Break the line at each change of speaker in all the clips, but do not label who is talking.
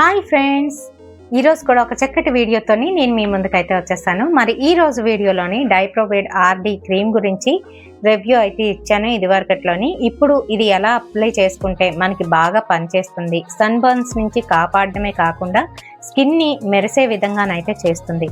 Hi friends, ఈరోజు కూడా ఒక చక్కటి వీడియోతోని నేను మీ ముందుకైతే వచ్చేస్తాను. మరి ఈ రోజు వీడియోలోని డైప్రోబేట్ ఆర్డి క్రీమ్ గురించి రివ్యూ అయితే ఇచ్చాను ఇదివరకట్లోని. ఇప్పుడు ఇది ఎలా అప్లై చేసుకుంటే మనకి బాగా పనిచేస్తుంది, సన్ బర్న్స్ నుంచి కాపాడడమే కాకుండా స్కిన్ని మెరిసే విధంగానైతే చేస్తుంది,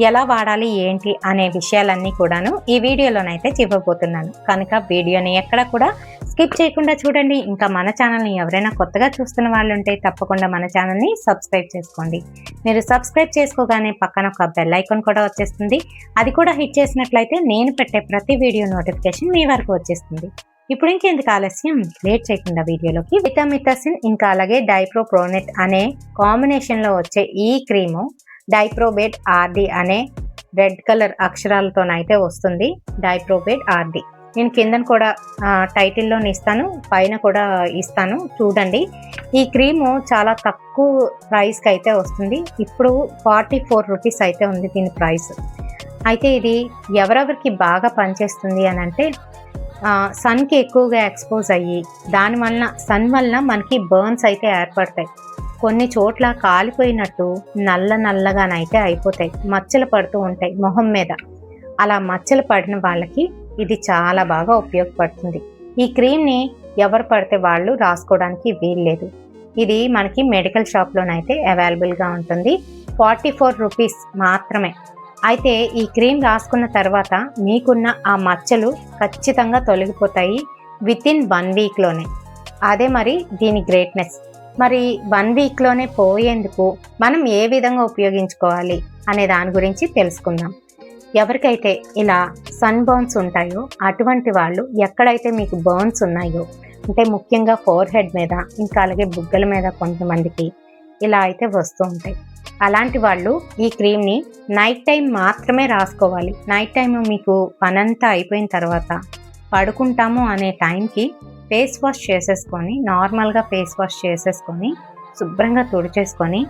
ఎలా వాడాలి ఏంటి అనే విషయాలన్నీ కూడాను ఈ వీడియోలోనైతే చెప్పబోతున్నాను. కనుక వీడియోని ఎక్కడ కూడా స్కిప్ చేయకుండా చూడండి. ఇంకా మన ఛానల్ని ఎవరైనా కొత్తగా చూస్తున్న వాళ్ళు ఉంటే తప్పకుండా మన ఛానల్ని సబ్స్క్రైబ్ చేసుకోండి. మీరు సబ్స్క్రైబ్ చేసుకోగానే పక్కన ఒక బెల్ ఐకాన్ కూడా వచ్చేస్తుంది. అది కూడా హిట్ చేసినట్లయితే నేను పెట్టే ప్రతి వీడియో నోటిఫికేషన్ మీ వరకు వచ్చేస్తుంది. ఇప్పుడు ఇంకెందుకు ఆలస్యం, లేట్ చేయకుండా వీడియోలోకి. విటమిథసిన్ ఇంకా అలాగే డైప్రోప్రోనెట్ అనే కాంబినేషన్లో వచ్చే ఈ క్రీము డైప్రోబేట్ ఆర్డి అనే రెడ్ కలర్ అక్షరాలతోనైతే వస్తుంది. డైప్రోబేట్ ఆర్డి నేను కిందను కూడా టైటిల్లోని ఇస్తాను, పైన కూడా ఇస్తాను, చూడండి. ఈ క్రీము చాలా తక్కువ ప్రైస్కి అయితే వస్తుంది. ఇప్పుడు 44 రూపీస్ అయితే ఉంది దీని ప్రైస్. అయితే ఇది ఎవరెవరికి బాగా పనిచేస్తుంది అని అంటే, సన్కి ఎక్కువగా ఎక్స్పోజ్ అయ్యి సన్ వలన మనకి బర్న్స్ అయితే ఏర్పడతాయి. కొన్ని చోట్ల కాలిపోయినట్టు నల్లగానైతే అయిపోతాయి, మచ్చలు పడుతూ ఉంటాయి మొహం మీద. అలా మచ్చలు పడిన వాళ్ళకి ఇది చాలా బాగా ఉపయోగపడుతుంది. ఈ క్రీమ్ని ఎవరు పడితే వాళ్ళు రాసుకోవడానికి వీల్లేదు. ఇది మనకి మెడికల్ షాప్లోనైతే అవైలబుల్గా ఉంటుంది. 44 రూపీస్ మాత్రమే. అయితే ఈ క్రీమ్ రాసుకున్న తర్వాత మీకున్న ఆ మచ్చలు ఖచ్చితంగా తొలగిపోతాయి వితిన్ 1 వీక్లోనే. అదే మరి దీని గ్రేట్నెస్. మరి 1 వీక్లోనే పోయేందుకు మనం ఏ విధంగా ఉపయోగించుకోవాలి అనే దాని గురించి తెలుసుకుందాం. ఎవరికైతే ఇలా సన్ బర్న్స్ ఉంటాయో అటువంటి వాళ్ళు, ఎక్కడైతే మీకు బర్న్స్ ఉన్నాయో అంటే ముఖ్యంగా ఫోర్ హెడ్ మీద ఇంకా అలాగే బుగ్గల మీద కొంతమందికి ఇలా అయితే వస్తూ ఉంటాయి. అలాంటి వాళ్ళు ఈ క్రీమ్ని నైట్ టైం మాత్రమే రాసుకోవాలి. నైట్ టైం మీకు పనంతా అయిపోయిన తర్వాత పడుకుంటాము అనే టైంకి ఫేస్ వాష్ చేసేసుకొని, నార్మల్గా ఫేస్ వాష్ చేసేసుకొని శుభ్రంగా తుడిచేసుకొని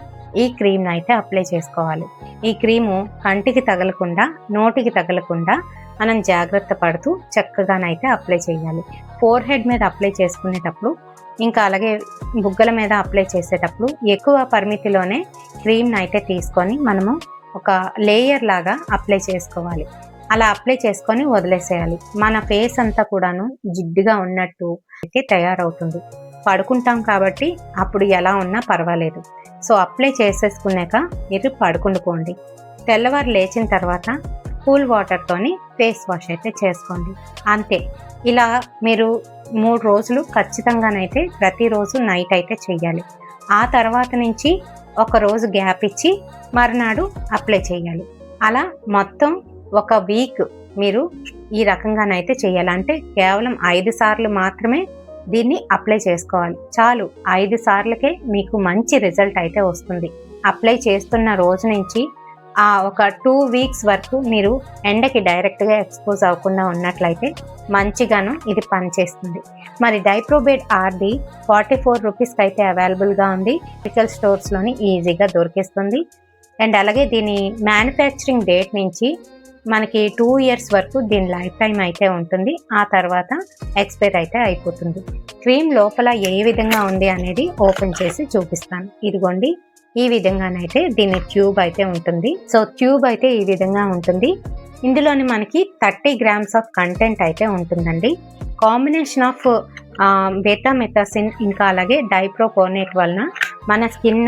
ఈ క్రీమ్ని అయితే అప్లై చేసుకోవాలి. ఈ క్రీము కంటికి తగలకుండా, నోటికి తగలకుండా మనం జాగ్రత్త పడుతూ చక్కగానైతే అప్లై చేయాలి. ఫోర్ హెడ్ మీద అప్లై చేసుకునేటప్పుడు ఇంకా అలాగే బుగ్గల మీద అప్లై చేసేటప్పుడు ఎక్కువ పరిమితిలోనే క్రీమ్ని అయితే తీసుకొని మనము ఒక లేయర్ లాగా అప్లై చేసుకోవాలి. అలా అప్లై చేసుకొని వదిలేసేయాలి. మన ఫేస్ అంతా కూడాను జిడ్డుగా ఉన్నట్టు అయితే తయారవుతుంది. పడుకుంటాం కాబట్టి అప్పుడు ఎలా ఉన్నా పర్వాలేదు. సో అప్లై చేసేసుకున్నాక మీరు పడుకుండిపోండి. తెల్లవారు లేచిన తర్వాత కూల్ వాటర్తోని ఫేస్ వాష్ అయితే చేసుకోండి. అంతే. ఇలా మీరు 3 రోజులు ఖచ్చితంగానైతే ప్రతిరోజు నైట్ అయితే చెయ్యాలి. ఆ తర్వాత నుంచి ఒక రోజు గ్యాప్ ఇచ్చి మరునాడు అప్లై చేయాలి. అలా మొత్తం 1 వీక్ మీరు ఈ రకంగానైతే చేయాలి. అంటే కేవలం 5 సార్లు మాత్రమే దీన్ని అప్లై చేసుకోవాలి. చాలు, 5 సార్లకే మీకు మంచి రిజల్ట్ అయితే వస్తుంది. అప్లై చేస్తున్న రోజు నుంచి ఒక 2 వీక్స్ వరకు మీరు ఎండకి డైరెక్ట్గా ఎక్స్పోజ్ అవ్వకుండా ఉన్నట్లయితే మంచిగాను ఇది పనిచేస్తుంది. మరి డైప్రోబేట్ ఆర్డి 44 రూపీస్కి అయితే అవైలబుల్గా ఉంది. మెడికల్ స్టోర్స్లోని ఈజీగా దొరికిస్తుంది. అండ్ అలాగే దీని మ్యానుఫ్యాక్చరింగ్ డేట్ నుంచి మనకి 2 ఇయర్స్ వరకు దీని లైఫ్ టైం అయితే ఉంటుంది. ఆ తర్వాత ఎక్స్పైర్ అయితే అయిపోతుంది. క్రీమ్ లోపల ఏ విధంగా ఉంది అనేది ఓపెన్ చేసి చూపిస్తాను. ఇదిగోండి, ఈ విధంగానైతే దీని ట్యూబ్ అయితే ఉంటుంది. సో ట్యూబ్ అయితే ఈ విధంగా ఉంటుంది. ఇందులోని మనకి 30 గ్రామ్స్ ఆఫ్ కంటెంట్ అయితే ఉంటుందండి. కాంబినేషన్ ఆఫ్ బెటామెథసిన్ ఇంకా అలాగే డైప్రోపోనేట్ వలన మన స్కిన్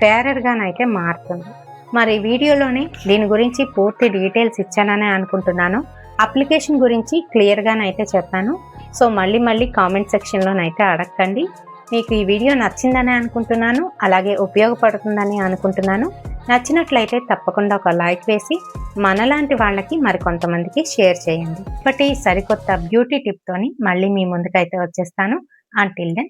ఫేరర్గానైతే మారుతుంది. మరి వీడియోలోనే దీని గురించి పూర్తి డీటెయిల్స్ ఇచ్చాననే అనుకుంటున్నాను. అప్లికేషన్ గురించి క్లియర్గానైతే చెప్పాను. సో మళ్ళీ కామెంట్ సెక్షన్లోనైతే అడగండి. మీకు ఈ వీడియో నచ్చిందని అనుకుంటున్నాను, అలాగే ఉపయోగపడుతుందని అనుకుంటున్నాను. నచ్చినట్లయితే తప్పకుండా ఒక లైక్ వేసి మనలాంటి వాళ్ళకి మరికొంతమందికి షేర్ చేయండి. ఇప్పటి సరికొత్త బ్యూటీ టిప్తోని మళ్ళీ మీ ముందుకైతే వచ్చేస్తాను. Until then